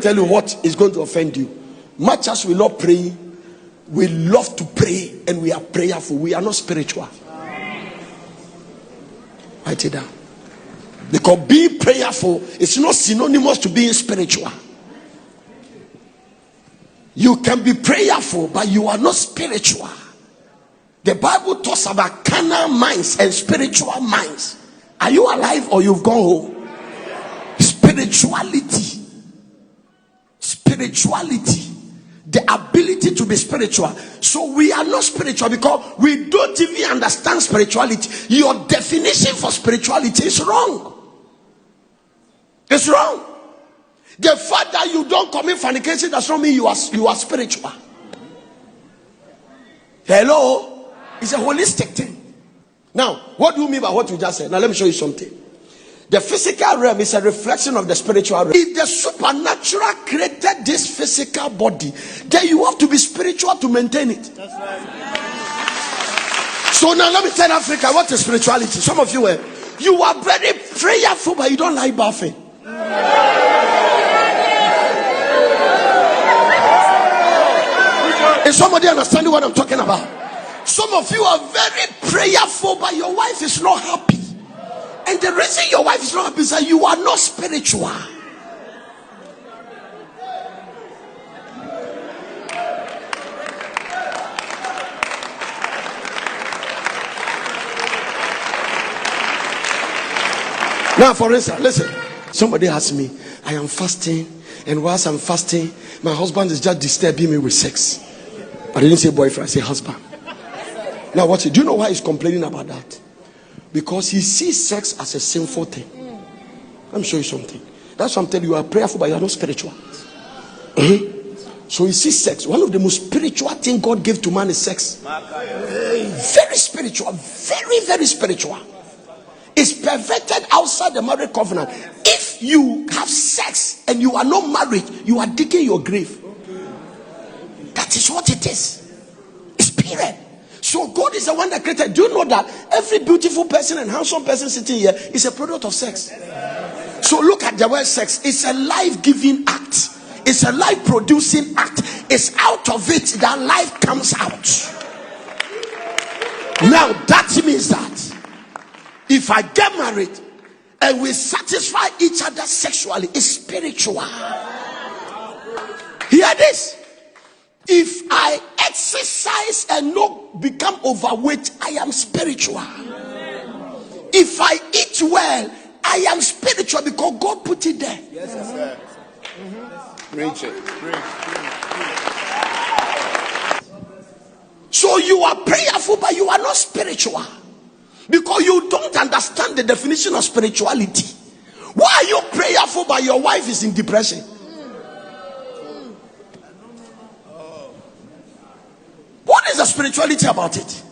tell you what is going to offend you. Much as we love praying, we love to pray and we are prayerful. We are not spiritual. Write it down. Because being prayerful is not synonymous to being spiritual. You can be prayerful, but you are not spiritual. The Bible talks about carnal minds and spiritual minds. Are you alive or you've gone home? Spirituality. Spirituality. The ability to be spiritual. So we are not spiritual because we don't even understand spirituality. Your definition for spirituality is wrong. It's wrong. The fact that you don't commit fornication does not mean you are spiritual. Hello? It's a holistic thing. Now, what do you mean by what you just said? Now let me show you something. The physical realm is a reflection of the spiritual realm. If the supernatural created this physical body, then you have to be spiritual to maintain it. That's right. So now let me tell Africa what is spirituality. Some of you are very prayerful, but you don't like bathing. Is somebody understanding what I'm talking about? Some of you are very prayerful, but your wife is not happy. And the reason your wife is not happy is that you are not spiritual. Now, for instance, listen. Somebody asked me, I am fasting, and whilst I'm fasting, my husband is just disturbing me with sex. I didn't say boyfriend, I say husband. Now, do you know why he's complaining about that? Because he sees sex as a sinful thing. Let me show you something. That's why I'm telling you, you are prayerful, but you are not spiritual. So he sees sex. One of the most spiritual things God gave to man is sex. Very spiritual. Very, very spiritual. It's perverted outside the marriage covenant. If you have sex and you are not married, you are digging your grave. That is what it is. It's period. So God is the one that created. Do you know that every beautiful person and handsome person sitting here is a product of sex? So look at the word sex. It's a life-giving act. It's a life-producing act. It's out of it that life comes out. Now that means that if I get married and we satisfy each other sexually, it's spiritual. Hear this. If I exercise and not become overweight, I am spiritual. If I eat well, I am spiritual because God put it there. Yes, sir. Preach it. So you are prayerful, but you are not spiritual. Because you don't understand the definition of spirituality. Why are you prayerful but your wife is in depression? What is the spirituality about it?